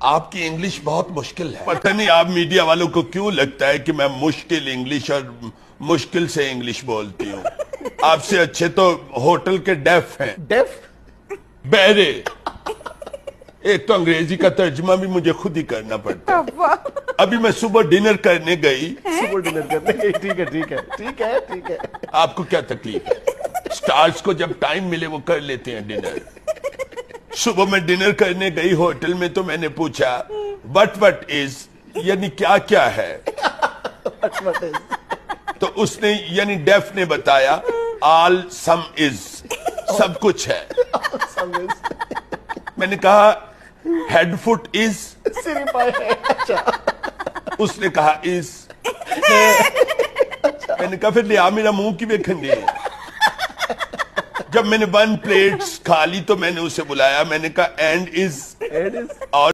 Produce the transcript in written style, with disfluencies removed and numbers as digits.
آپ کی انگلش بہت مشکل ہے. پتہ نہیں آپ میڈیا والوں کو کیوں لگتا ہے کہ میں مشکل انگلش اور مشکل سے انگلش بولتی ہوں. آپ سے اچھے تو ہوٹل کے ڈیف ہیں. ڈیف؟ بہرے. ایک تو انگریزی کا ترجمہ بھی مجھے خود ہی کرنا پڑتا ہے. ابھی میں صبح ڈنر کرنے گئی. صبح ڈنر کرنے گئی. ٹھیک ہے ٹھیک ہے ٹھیک ہے ٹھیک ہے. آپ کو کیا تکلیف ہے؟ سٹارز کو جب ٹائم ملے وہ کر لیتے ہیں ڈنر. صبح میں ڈنر کرنے گئی ہوٹل میں تو میں نے پوچھا وٹ از یعنی کیا کیا ہے. تو اس نے یعنی ڈیف نے بتایا آل سم از سب کچھ ہے. میں نے کہا ہیڈ فٹ از سری پائے ہے. اچھا. اس نے کہا از. میں نے کہا پھر لیا میرا منہ کی ویکھن دے. جب میں نے 1 پلیٹ کھا لی تو میں نے اسے بلایا. میں نے کہا اینڈ از. اور